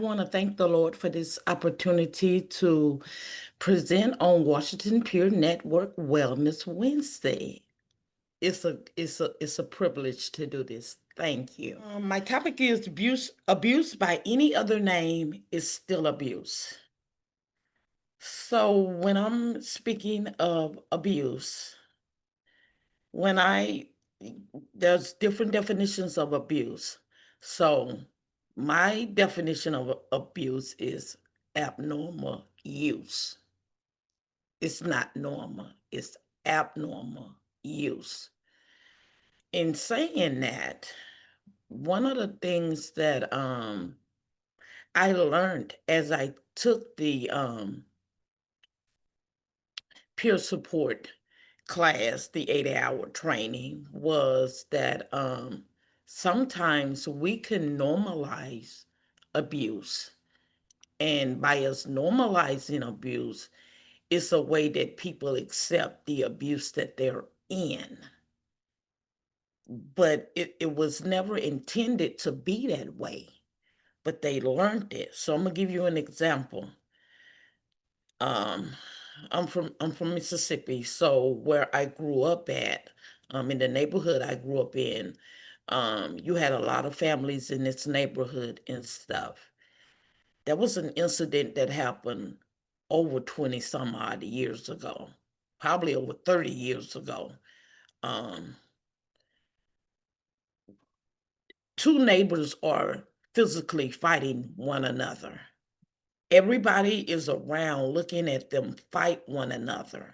want to thank the Lord for this opportunity to present on Washington Peer Network Wellness Wednesday. It's a privilege to do this. Thank you. My topic is abuse. Abuse by any other name is still abuse. So when I'm speaking of abuse, when I there's different definitions of abuse. So my definition of abuse is abnormal use. It's not normal, it's abnormal use. In saying that, one of the things that I learned as I took the peer support class, the 8-hour training, was that sometimes we can normalize abuse. And by us normalizing abuse, it's a way that people accept the abuse that they're in. But it was never intended to be that way. But they learned it. So I'm gonna give you an example. Um, I'm from Mississippi, so where I grew up at, in the neighborhood I grew up in, you had a lot of families in this neighborhood and stuff. There was an incident that happened over 20 some odd years ago, probably over 30 years ago. Um, Two neighbors are physically fighting one another. Everybody is around looking at them fight one another.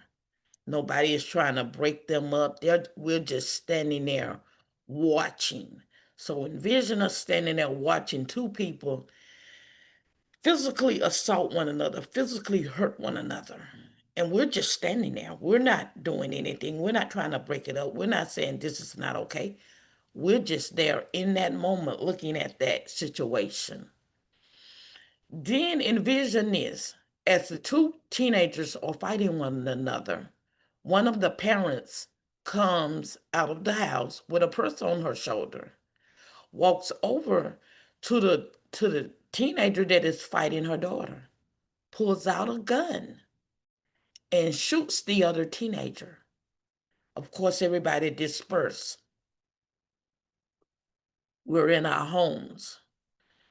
Nobody is trying to break them up. We're just standing there watching. So envision us standing there watching two people physically assault one another, physically hurt one another. And we're just standing there. We're not doing anything. We're not trying to break it up. We're not saying this is not okay. We're just there in that moment looking at that situation. Then envision this, as the two teenagers are fighting one another, one of the parents comes out of the house with a purse on her shoulder, walks over to the teenager that is fighting her daughter, pulls out a gun, and shoots the other teenager. Of course, everybody dispersed. We're in our homes.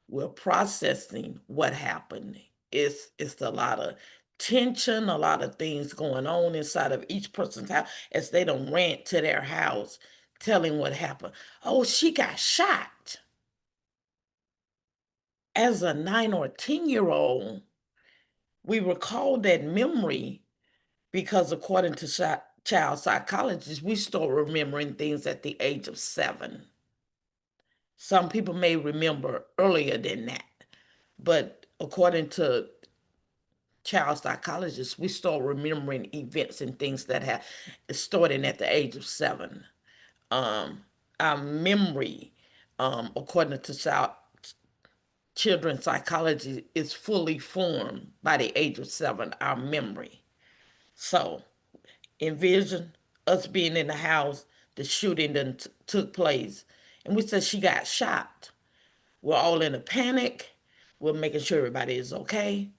We're processing what happened. It's a lot of tension, a lot of things going on inside of each person's house as they don't rant to their house, telling what happened. Oh, she got shot. As a 9 or 10-year-old, we recall that memory because according to child psychologists, we start remembering things at the age of 7. Some people may remember earlier than that, but according to child psychologists, we start remembering events and things that have starting at the age of 7. Um, our memory, according to children's psychology, is fully formed by the age of 7. Our memory. So envision us being in the house. The shooting then took place, and we said she got shot. We're all in a panic. We're making sure everybody is okay.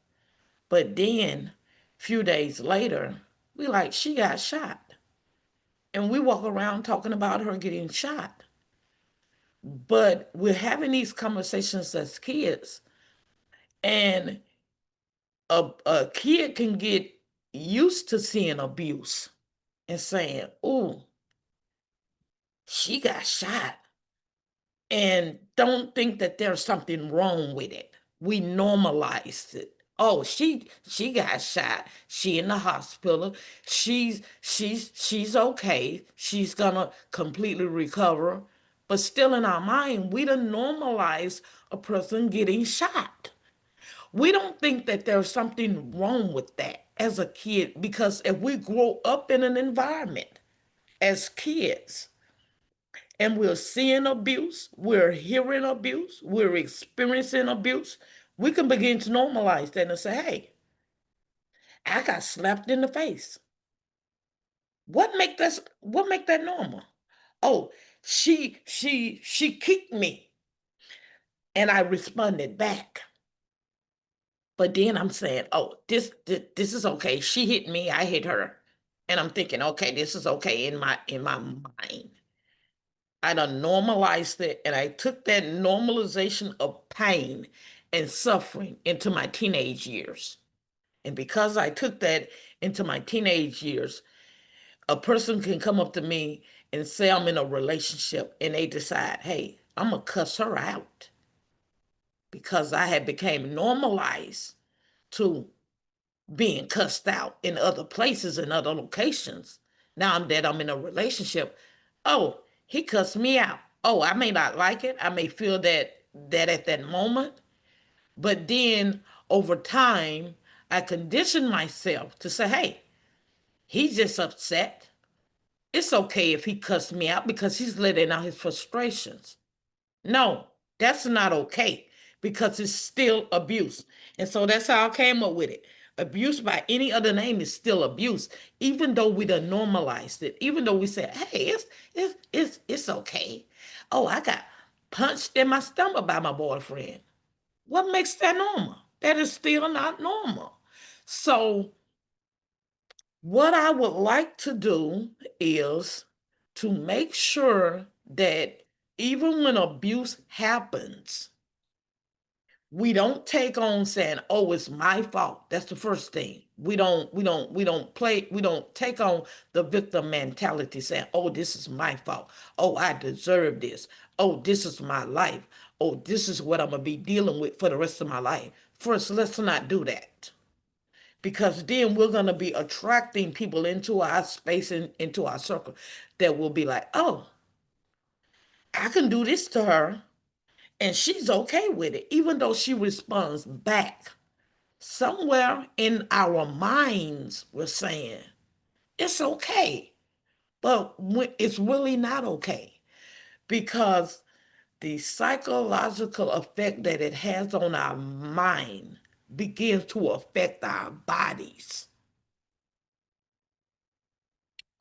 But then, few days later, we like, she got shot. And we walk around talking about her getting shot. But we're having these conversations as kids. And a kid can get used to seeing abuse and saying, "Oh, she got shot." And don't think that there's something wrong with it. We normalized it. Oh, she got shot. She in the hospital. She's okay. She's gonna completely recover. But still in our mind, we done normalize a person getting shot. We don't think that there's something wrong with that as a kid because if we grow up in an environment as kids and we're seeing abuse, we're hearing abuse, we're experiencing abuse, we can begin to normalize that and say, hey, I got slapped in the face. What make that normal? Oh, she kicked me and I responded back. But then I'm saying, oh, this is okay. She hit me, I hit her. And I'm thinking, okay, this is okay in my mind. I done normalized it, and I took that normalization of pain and suffering into my teenage years. And because I took that into my teenage years, a person can come up to me and say I'm in a relationship and they decide, hey, I'm gonna cuss her out because I had became normalized to being cussed out in other places and other locations. Now I'm in a relationship. Oh, he cussed me out. Oh, I may not like it. I may feel that at that moment, but then over time, I condition myself to say, hey, he's just upset. It's okay if he cussed me out because he's letting out his frustrations. No, that's not okay because it's still abuse. And so that's how I came up with it. Abuse by any other name is still abuse, even though we done normalized it, even though we said, hey, it's okay. Oh, I got punched in my stomach by my boyfriend. What makes that normal? That is still not normal. So what I would like to do is to make sure that even when abuse happens, we don't take on saying, "Oh, it's my fault." That's the first thing. We don't take on the victim mentality saying, "Oh, this is my fault. Oh, I deserve this. Oh, this is my life. Oh, this is what I'm gonna be dealing with for the rest of my life." First, let's not do that because then we're going to be attracting people into our space and into our circle that will be like, oh, I can do this to her and she's okay with it, even though she responds back. Somewhere in our minds, we're saying it's okay, but it's really not okay because the psychological effect that it has on our mind begins to affect our bodies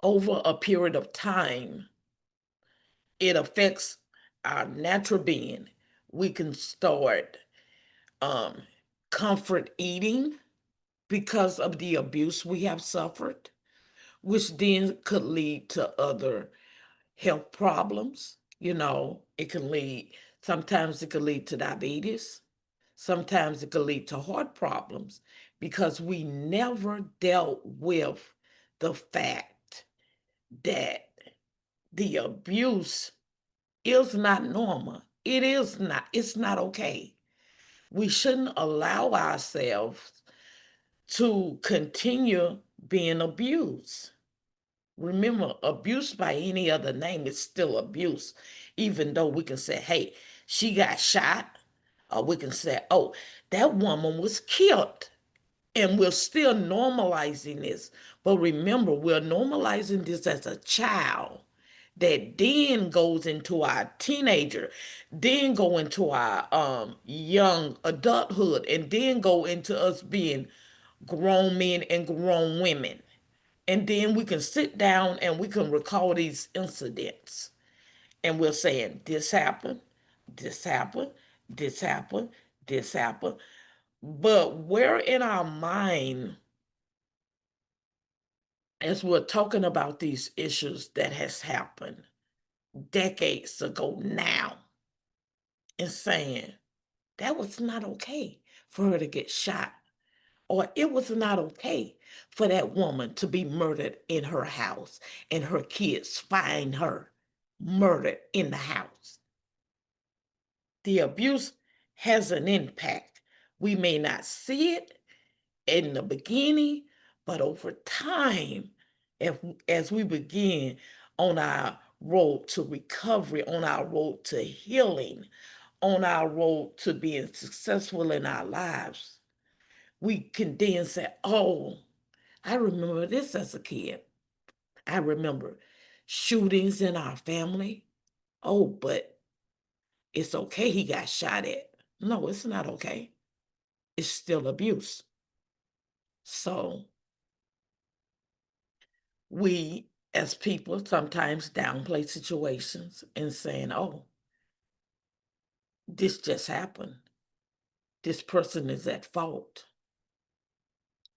over a period of time. It affects our natural being. We can start um, comfort eating because of the abuse we have suffered, which then could lead to other health problems. It can lead, sometimes it could lead to diabetes. Sometimes it could lead to heart problems because we never dealt with the fact that the abuse is not normal. It is not. It's not okay. We shouldn't allow ourselves to continue being abused. Remember, abuse by any other name is still abuse, even though we can say, hey, she got shot, or we can say, oh, that woman was killed. And we're still normalizing this. But remember, we're normalizing this as a child that then goes into our teenager, then go into our young adulthood, and then go into us being grown men and grown women. And then we can sit down and we can recall these incidents. And we're saying, this happened, this happened, this happened, this happened. But where in our mind, as we're talking about these issues that has happened decades ago now, and saying that was not okay for her to get shot, or it was not okay for that woman to be murdered in her house and her kids find her murdered in the house. The abuse has an impact. We may not see it in the beginning, but over time, if, as we begin on our road to recovery, on our road to healing, on our road to being successful in our lives, we can then say, oh, I remember this as a kid. I remember shootings in our family. Oh, but it's okay he got shot at. No, it's not okay. It's still abuse. So we as people sometimes downplay situations and saying, oh, this just happened. this person is at fault.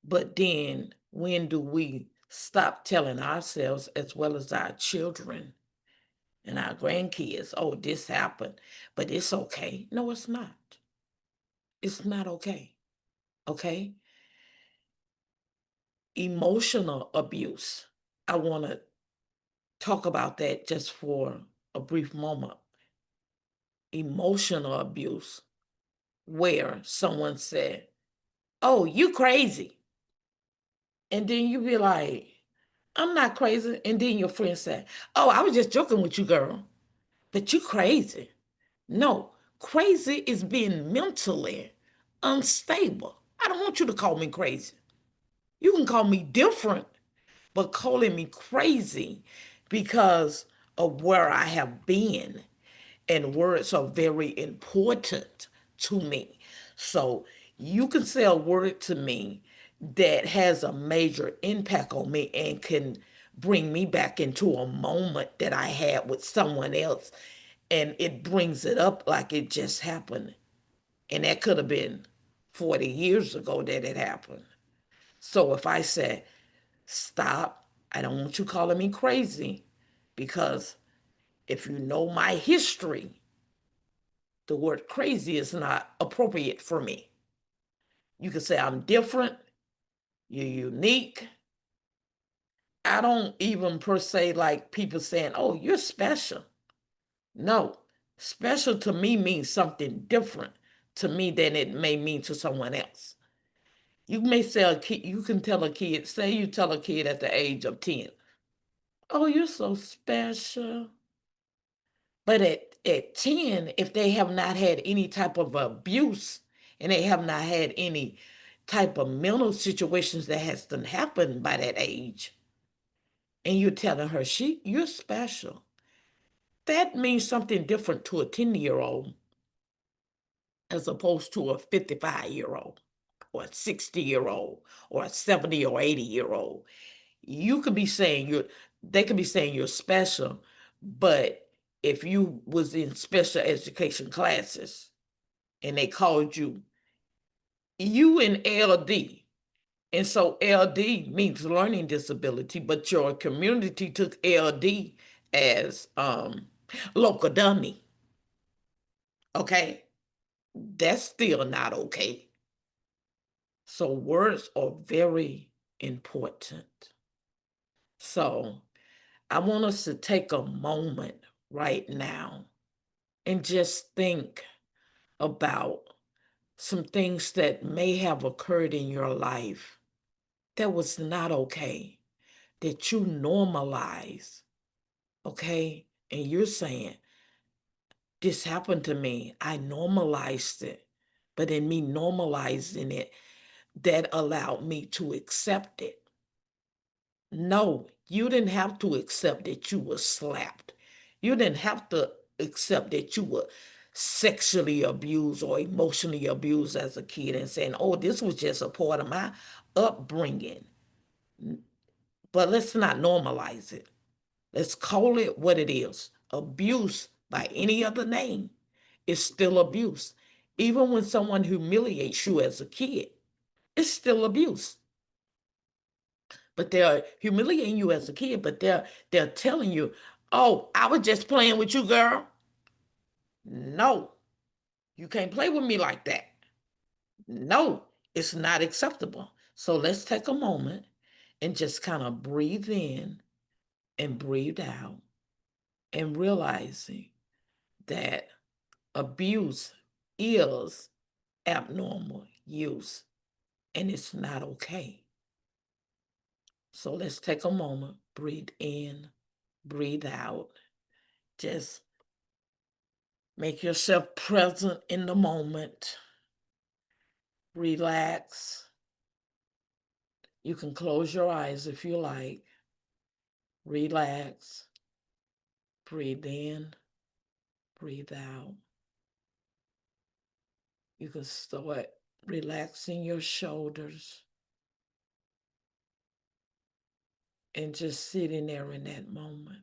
But then when do we stop telling ourselves as well as our children and our grandkids, oh, this happened, but it's okay? No, it's not. It's not okay. Okay? Emotional abuse. I want to talk about that just for a brief moment. Emotional abuse, where someone said, oh, you crazy. And then you be like, I'm not crazy. And then your friend said, oh, I was just joking with you, girl, but you crazy. No, crazy is being mentally unstable. I don't want you to call me crazy. You can call me different, but calling me crazy because of where I have been. And words are very important to me. So you can say a word to me that has a major impact on me and can bring me back into a moment that I had with someone else. And it brings it up like it just happened. And that could have been 40 years ago that it happened. So if I say, stop, I don't want you calling me crazy, because if you know my history, the word crazy is not appropriate for me. You can say I'm different, you're unique. I don't even per se like people saying, oh, you're special. No, special to me means something different to me than it may mean to someone else. You may say a kid, you can tell a kid, say you tell a kid at the age of 10, oh, you're so special. But at 10, if they have not had any type of abuse and they have not had any type of mental situations that has to happen by that age, and you're telling her you're special, that means something different to a 10-year-old as opposed to a 55-year-old or a 60-year-old or a 70 or 80-year-old. You could be saying they could be saying you're special, but if you was in special education classes and they called you in LD, and so LD means learning disability, but your community took LD as local dummy. Okay, that's still not okay. So words are very important. So I want us to take a moment right now and just think about some things that may have occurred in your life that was not okay, that you normalize, okay? And you're saying, this happened to me. I normalized it. But in me normalizing it, that allowed me to accept it. No, you didn't have to accept that you were slapped. You didn't have to accept that you were sexually abused or emotionally abused as a kid and saying, oh, this was just a part of my upbringing. But let's not normalize it. Let's call it what it is. Abuse by any other name is still abuse. Even when someone humiliates you as a kid, it's still abuse. But they're humiliating you as a kid, but they're telling you, oh, I was just playing with you, girl. No, you can't play with me like that. No, it's not acceptable. So let's take a moment and just kind of breathe in and breathe out and realizing that abuse is abnormal use and it's not okay. So let's take a moment, breathe in, breathe out. Just make yourself present in the moment. Relax. You can close your eyes if you like. Relax. Breathe in, breathe out. You can start relaxing your shoulders and just sitting there in that moment.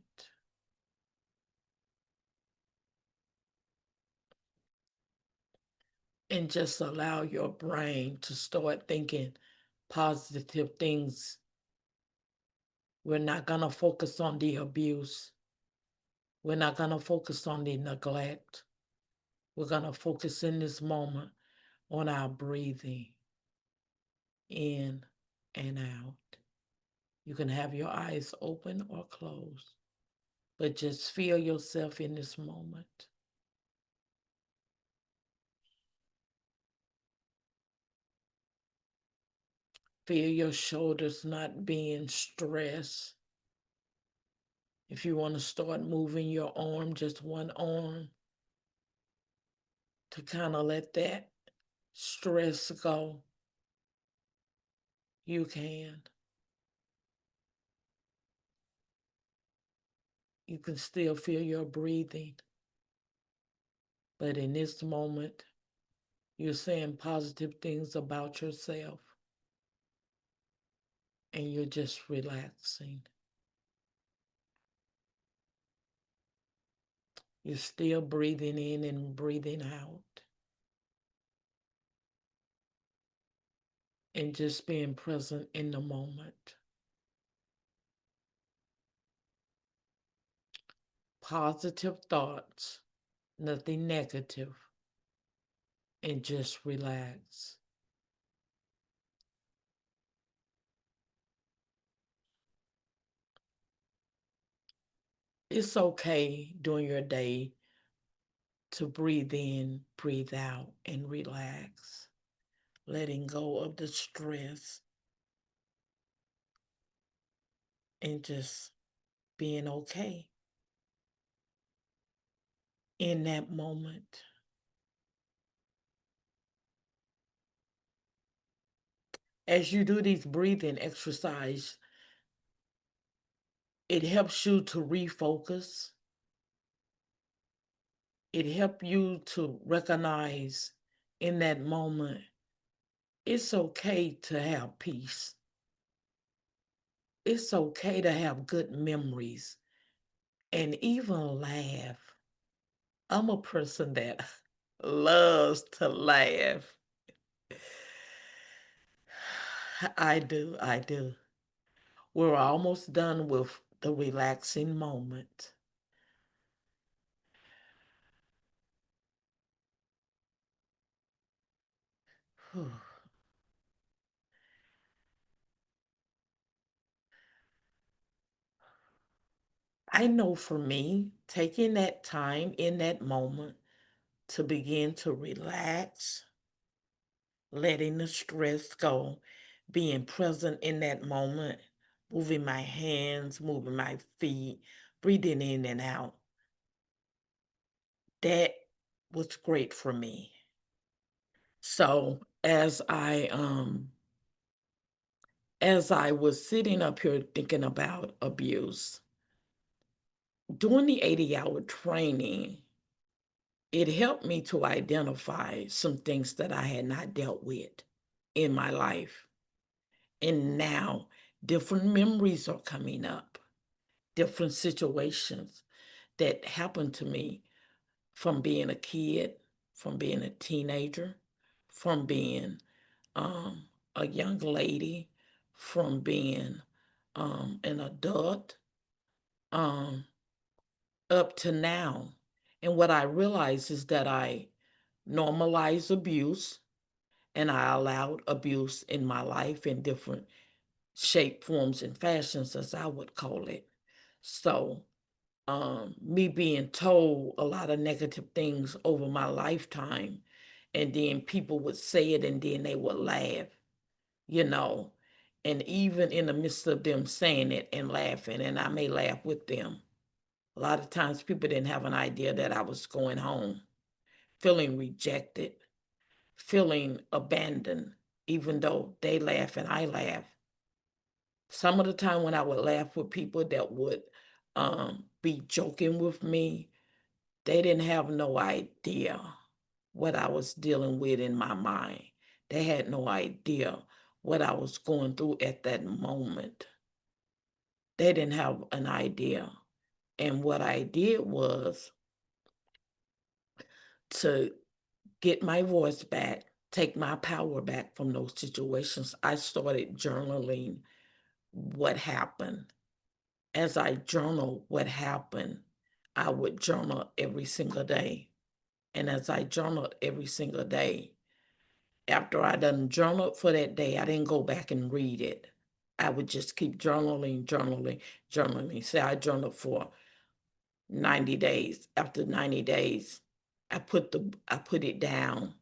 and just allow your brain to start thinking positive things. We're not going to focus on the abuse. We're not going to focus on the neglect. We're going to focus in this moment on our breathing in and out. You can have your eyes open or closed, but just feel yourself in this moment. Feel your shoulders not being stressed. If you want to start moving your arm, just one arm, to kind of let that stress go, you can. You can still feel your breathing, but in this moment, you're saying positive things about yourself and you're just relaxing. You're still breathing in and breathing out and just being present in the moment. Positive thoughts, nothing negative, and just relax. It's okay during your day to breathe in, breathe out, and relax, letting go of the stress and just being okay in that moment. As you do these breathing exercise, it helps you to refocus. It helps you to recognize in that moment it's okay to have peace. It's okay to have good memories and even laugh. I'm a person that loves to laugh. I do, I do. We're almost done with the relaxing moment. I know for me, taking that time in that moment to begin to relax, letting the stress go, being present in that moment, moving my hands, moving my feet, breathing in and out. That was great for me. So as I was sitting up here thinking about abuse, doing the 80-hour training, it helped me to identify some things that I had not dealt with in my life. And now different memories are coming up, different situations that happened to me from being a kid, from being a teenager, from being a young lady, from being an adult, um, up to now. And what I realized is that I normalized abuse and I allowed abuse in my life in different shape, forms, and fashions, as I would call it. So, me being told a lot of negative things over my lifetime, and then people would say it and then they would laugh, you know. And even in the midst of them saying it and laughing, and I may laugh with them, a lot of times people didn't have an idea that I was going home, feeling rejected, feeling abandoned, even though they laugh and I laugh. Some of the time when I would laugh with people that would be joking with me, they didn't have no idea what I was dealing with in my mind. They had no idea what I was going through at that moment. They didn't have an idea. And what I did was to get my voice back, take my power back from those situations, I started journaling what happened. As I journal what happened, I would journal every single day. And as I journaled every single day, after I done journaled for that day, I didn't go back and read it. I would just keep journaling, journaling, journaling. Say I journaled for 90 days. After 90 days, I put it down.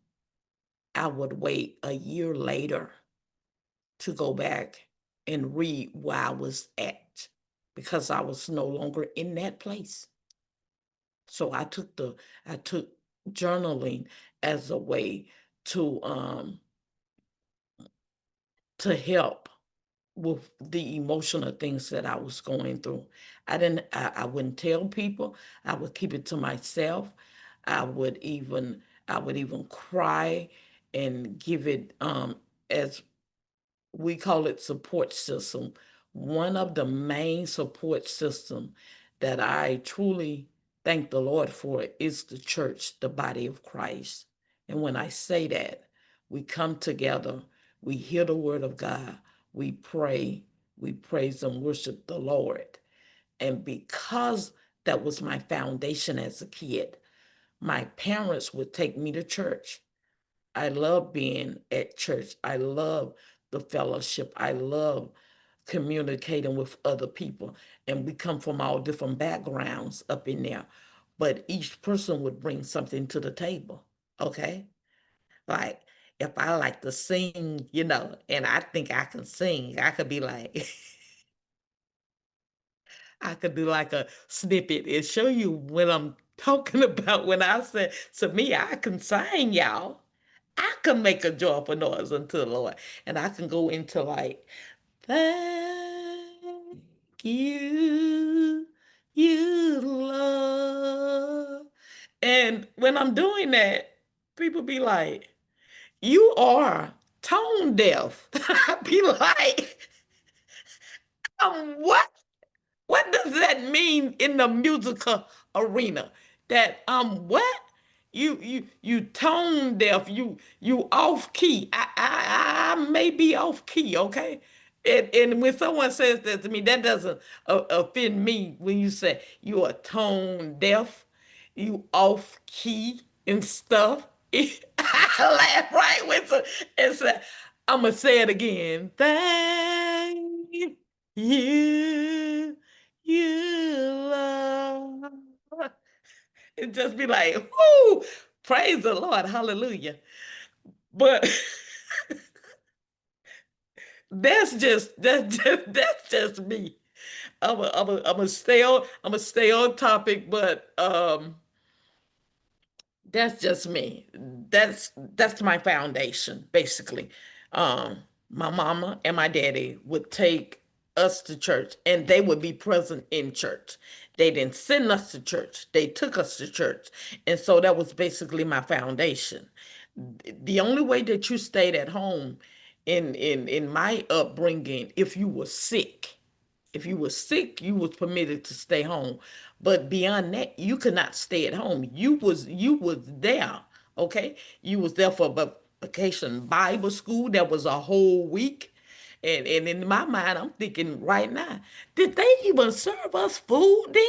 I would wait a year later to go back and read where I was at because I was no longer in that place. So I took journaling as a way to help with the emotional things that I was going through. I wouldn't tell people. I would keep it to myself. I would even I would even cry and give it as we call it support system. One of the main support system that I truly thank the Lord for is the church, the body of Christ. And when I say that, we come together, we hear the word of God, we pray, we praise and worship the Lord. And because that was my foundation as a kid, my parents would take me to church. I love being at church. I love the fellowship. I love communicating with other people. And we come from all different backgrounds up in there. But each person would bring something to the table. Okay. Like if I like to sing, and I think I can sing, I could be like, I could do like a snippet and show you what I'm talking about when I say, to me, I can sing, y'all. I can make a joyful noise unto the Lord. And I can go into like, thank you, you love. And when I'm doing that, people be like, you are tone deaf. I be like, what? What does that mean in the musical arena? That what? You tone deaf, you off key. I may be off key, okay? And when someone says that to me, that doesn't offend me when you say you are tone deaf, you off key and stuff. I laugh right with it and say, I'm gonna say it again. Thank you, you love. It just be like, whoo, praise the Lord, hallelujah. But that's just me. I'm gonna stay on topic, but that's just me. That's my foundation, basically. Um, my mama and my daddy would take us to church, and they would be present in church. They didn't send us to church; they took us to church, and so that was basically my foundation. The only way that you stayed at home in my upbringing, if you were sick, you was permitted to stay home. But beyond that, you could not stay at home. You was there, okay? You was there for vacation Bible school. That was a whole week. And in my mind, I'm thinking right now, did they even serve us food then?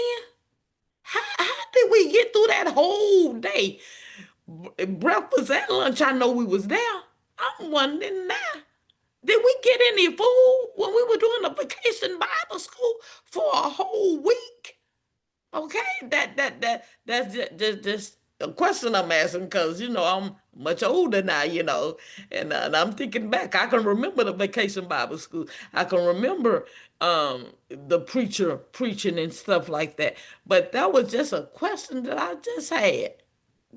How did we get through that whole day? Breakfast and lunch, I know we was there. I'm wondering now. Did we get any food when we were doing a vacation Bible school for a whole week? Okay, that's just a question I'm asking because I'm much older now, and I'm thinking back. I can remember the vacation Bible school. I can remember the preacher preaching and stuff like that. But that was just a question that I just had.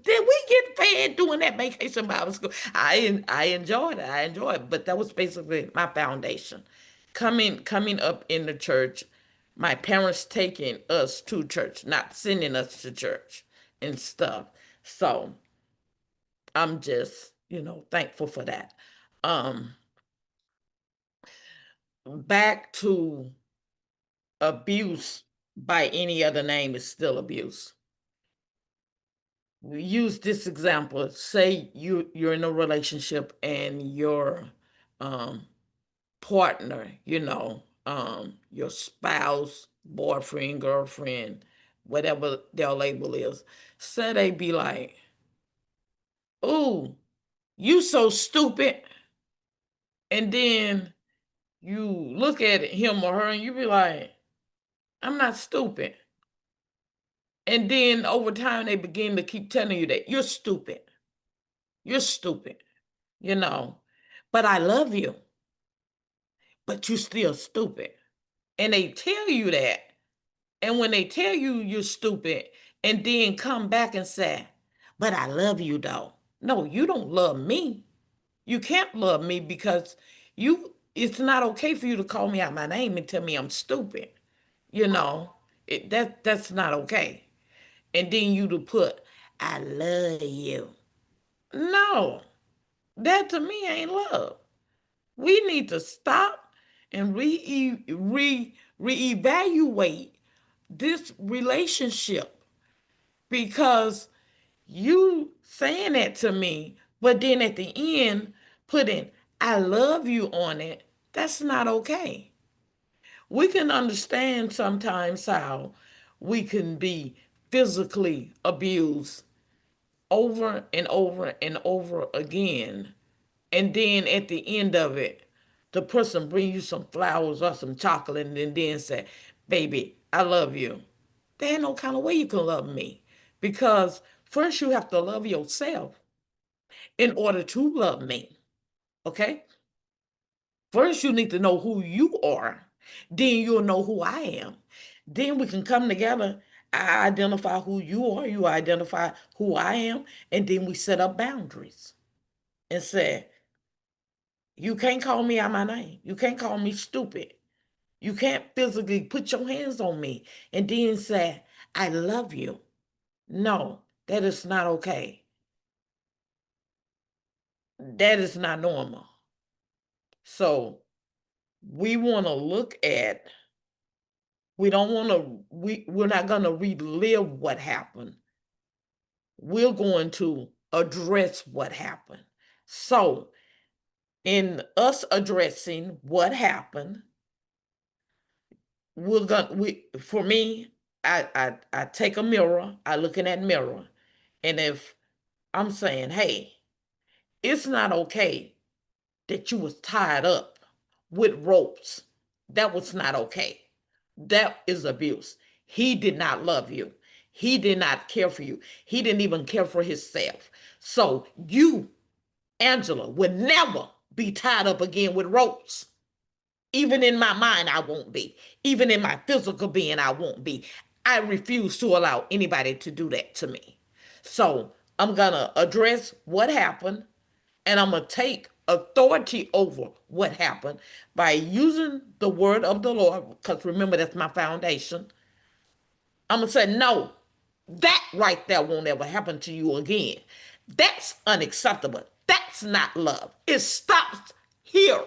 Did we get fed doing that vacation Bible school? I enjoyed it. I enjoyed it. But that was basically my foundation. Coming up in the church, my parents taking us to church, not sending us to church and stuff. So I'm just, thankful for that. Um, Back to abuse by any other name is still abuse. use this example. Say you're in a relationship and your um, partner, your spouse, boyfriend, girlfriend, whatever their label is, say they be like, "Ooh, you so stupid," and then you look at him or her and you be like, "I'm not stupid." And then over time, they begin to keep telling you that you're stupid. You're stupid, you know, but I love you, but you still stupid. And they tell you that. And when they tell you you're stupid and then come back and say, but I love you though. No, you don't love me. You can't love me because it's not okay for you to call me out my name and tell me I'm stupid. You know, that's not okay. And then you to put, I love you. No, that to me ain't love. We need to stop and reevaluate this relationship because you saying that to me, but then at the end putting I love you on it, that's not okay. We can understand sometimes how we can be physically abused over and over and over again. And then at the end of it, the person bring you some flowers or some chocolate and then say, baby, I love you. There ain't no kind of way you can love me. Because first you have to love yourself in order to love me. Okay? First you need to know who you are. Then you'll know who I am. Then we can come together. I identify who you are. You identify who I am. And then we set up boundaries and say, you can't call me out my name. You can't call me stupid. You can't physically put your hands on me and then say, I love you. No, that is not okay. That is not normal. So we want to look at, we don't want to, we're not going to relive what happened. We're going to address what happened. So in us addressing what happened, for me, I take a mirror, I look in that mirror, and if I'm saying, hey, it's not okay that you was tied up with ropes. That was not okay. That is abuse. He did not love you. He did not care for you. He didn't even care for himself. So you, Angela, would never be tied up again with ropes. Even in my mind, I won't be. Even in my physical being, I won't be. I refuse to allow anybody to do that to me. So I'm going to address what happened and I'm going to take authority over what happened by using the word of the Lord, because remember, that's my foundation. I'm going to say, no, that right there won't ever happen to you again. That's unacceptable. That's not love. It stops here.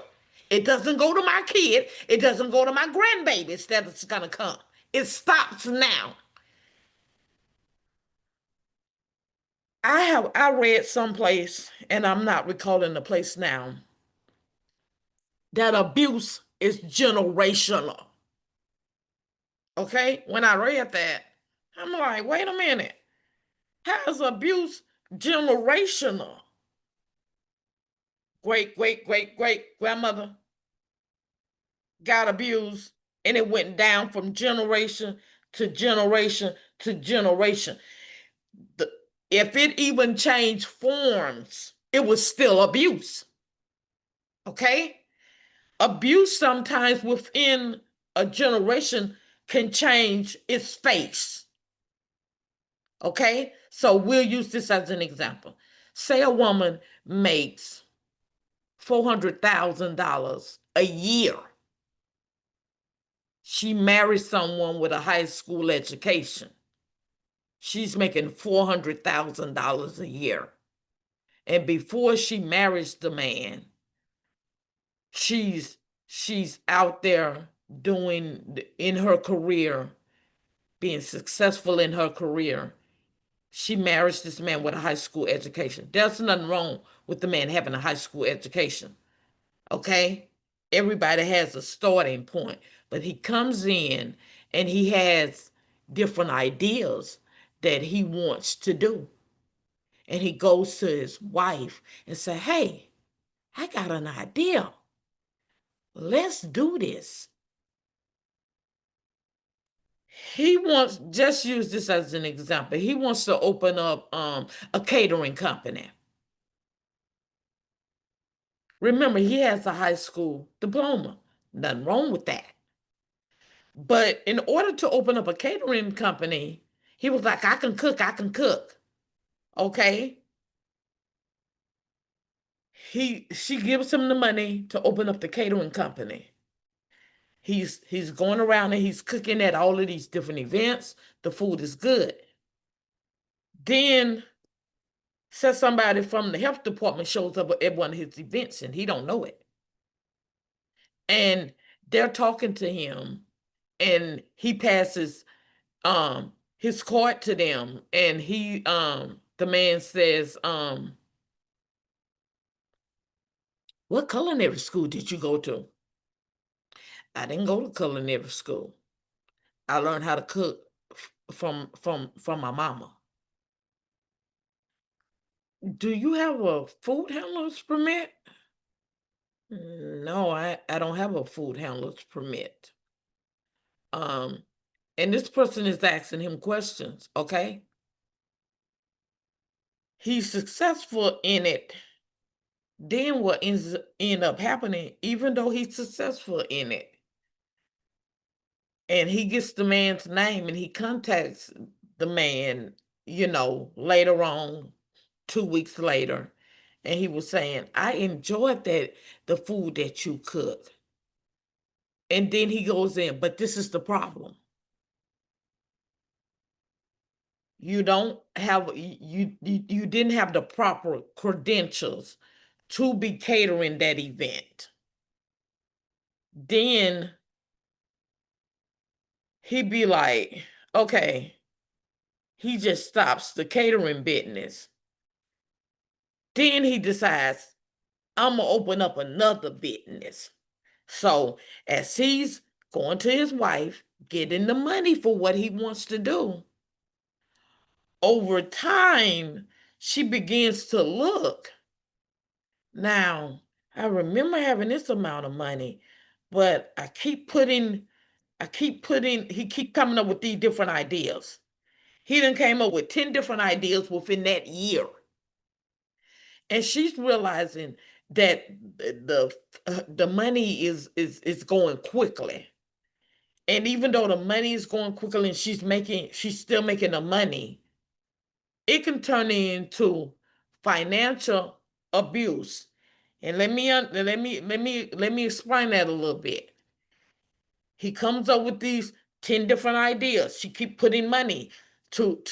It doesn't go to my kid. It doesn't go to my grandbabies that it's going to come. It stops now. I read someplace, and I'm not recalling the place now, that abuse is generational. Okay? When I read that, I'm like, wait a minute. How is abuse generational? Great grandmother got abused and it went down from generation to generation to generation. The, if it even changed forms, it was still abuse. Okay? Abuse sometimes within a generation can change its face. Okay? So we'll use this as an example. Say a woman makes $400,000 a year. She marries someone with a high school education. She's making $400,000 a year. And before she marries the man, she's she's out there doing in her career, being successful in her career, She marries this man with a high school education. There's nothing wrong with the man having a high school education. Okay? Everybody has a starting point, but he comes in and he has different ideas that he wants to do. And he goes to his wife and say, "Hey, I got an idea. Let's do this." He wants, just use this as an example. He wants to open up a catering company. Remember, he has a high school diploma. Nothing wrong with that. But in order to open up a catering company, he was like, "I can cook, I can cook." Okay. She gives him the money to open up the catering company. He's going around and he's cooking at all of these different events. The food is good. Then says somebody from the health department shows up at one of his events and he don't know it. And they're talking to him and he passes his card to them and he the man says, "What culinary school did you go to?" "I didn't go to culinary school. I learned how to cook from my mama." "Do you have a food handler's permit?" "No, I don't have a food handler's permit." Um, and this person is asking him questions, okay? He's successful in it. Then what end up happening, even though he's successful in it, and he gets the man's name and he contacts the man, later on, 2 weeks later, and he was saying, "I enjoyed the food that you cooked." And then he goes in, "But this is the problem. You don't have you didn't have the proper credentials to be catering that event." Then he'd be like, "Okay." He just stops the catering business. Then he decides, "I'm gonna open up another business." So as he's going to his wife, getting the money for what he wants to do, over time, she begins to look. "Now, I remember having this amount of money, but he keep coming up with these different ideas." He done came up with 10 different ideas within that year. And she's realizing that the money is going quickly. And even though the money is going quickly and she's still making the money, it can turn into financial abuse. And let me explain that a little bit. He comes up with these 10 different ideas. She keep putting money to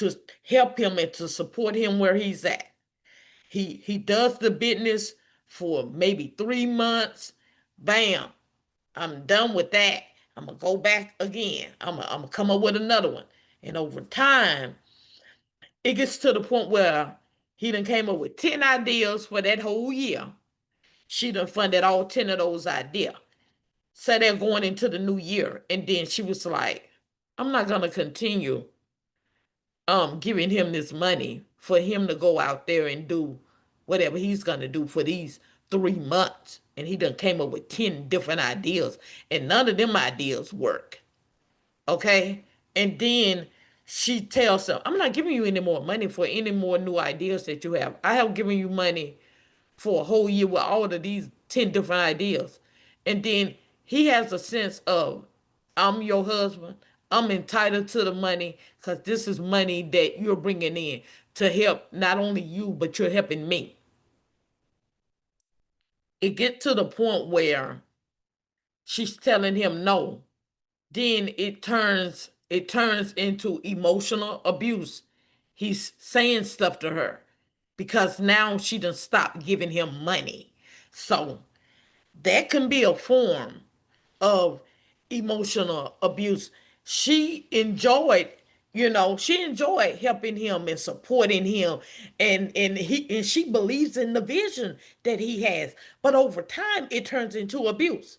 help him and to support him where he's at. He does the business for maybe 3 months. Bam, I'm done with that. I'm gonna go back again. I'm gonna come up with another one. And over time, it gets to the point where he done came up with 10 ideas for that whole year. She done funded all 10 of those ideas. So they're going into the new year. And then she was like, "I'm not gonna continue giving him this money for him to go out there and do whatever he's gonna do for these 3 months." And he done came up with 10 different ideas, and none of them ideas work. Okay? And then she tells him, "I'm not giving you any more money for any more new ideas that you have. I have given you money for a whole year with all of these 10 different ideas." And then he has a sense of, "I'm your husband. I'm entitled to the money because this is money that you're bringing in to help not only you, but you're helping me." It gets to the point where she's telling him no. Then it turns into emotional abuse. He's saying stuff to her because now she done stopped giving him money. So that can be a form of emotional abuse. She enjoyed She enjoyed helping him and supporting him, and she believes in the vision that he has. But over time, it turns into abuse,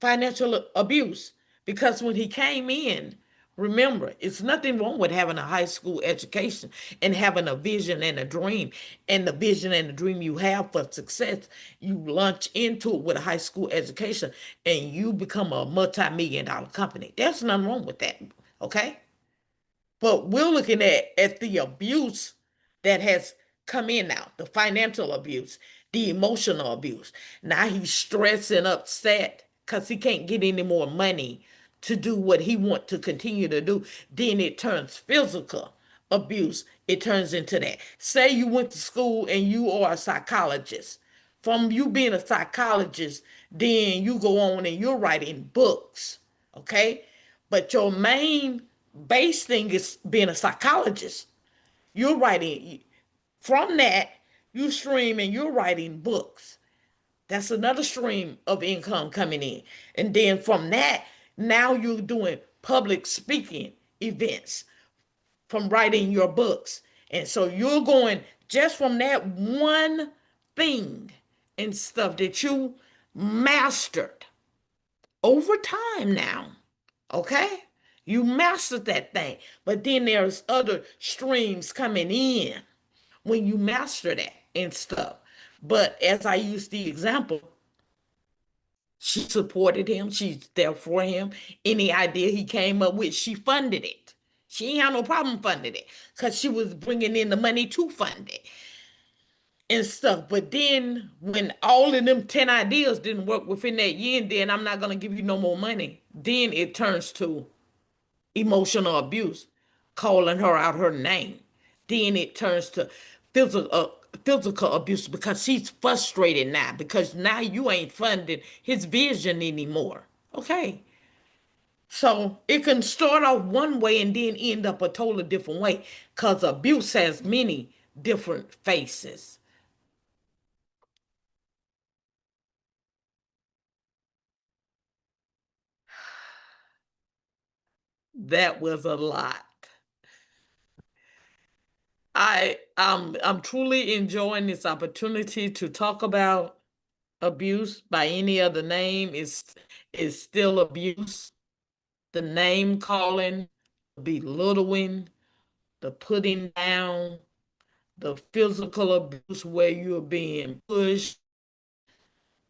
financial abuse. Because when he came in, remember, it's nothing wrong with having a high school education and having a vision and a dream. And the vision and the dream you have for success, you launch into it with a high school education and you become a multi-million dollar company. There's nothing wrong with that. Okay. But we're looking at the abuse that has come in now, the financial abuse, the emotional abuse. Now he's stressed and upset because he can't get any more money to do what he wants to continue to do. Then it turns physical abuse. It turns into that. Say you went to school and you are a psychologist. From you being a psychologist, then you go on and you're writing books. Okay? But your main base thing is being a psychologist. You're writing from that, you stream and you're writing books. That's another stream of income coming in. And then from that, now you're doing public speaking events from writing your books. And so you're going just from that one thing and stuff that you mastered over time now. Okay? You mastered that thing. But then there's other streams coming in when you master that and stuff. But as I use the example, she supported him. She's there for him. Any idea he came up with, she funded it. She ain't had no problem funding it because she was bringing in the money to fund it and stuff. But then when all of them 10 ideas didn't work within that year, then I'm not going to give you no more money. Then it turns to emotional abuse, calling her out her name. Then it turns to physical abuse because she's frustrated now because now you ain't funding his vision anymore. Okay. So it can start off one way and then end up a totally different way because abuse has many different faces. That was a lot. I'm truly enjoying this opportunity to talk about abuse by any other name is still abuse. The name calling, belittling, the putting down, the physical abuse where you're being pushed,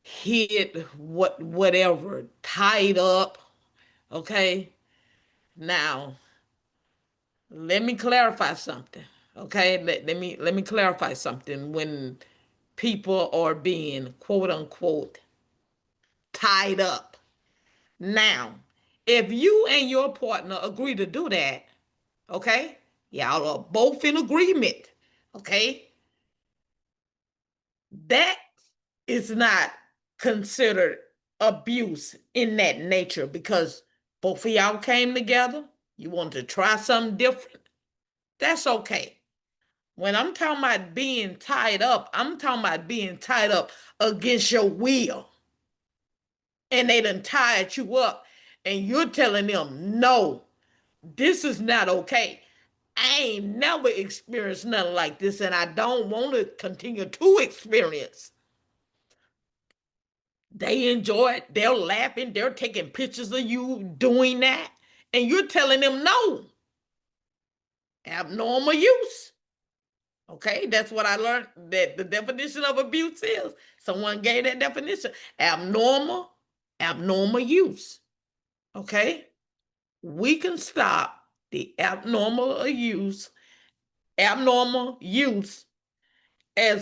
hit, whatever, tied up. Okay. Now, let me clarify something. Okay. Let me clarify something. When people are being quote unquote tied up. Now, if you and your partner agree to do that, okay, y'all are both in agreement, okay, that is not considered abuse in that nature because both of y'all came together, you want to try something different. That's okay. When I'm talking about being tied up, I'm talking about being tied up against your will. And they done tied you up, and you're telling them, no, this is not okay. I ain't never experienced nothing like this, and I don't want to continue to experience. They enjoy it. They're laughing. They're taking pictures of you doing that. And you're telling them no. Abnormal use. Okay, that's what I learned that the definition of abuse is. Someone gave that definition. Abnormal use. Okay? We can stop the abnormal use as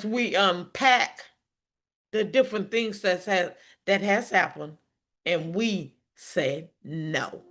we unpack the different things that has happened and we said no.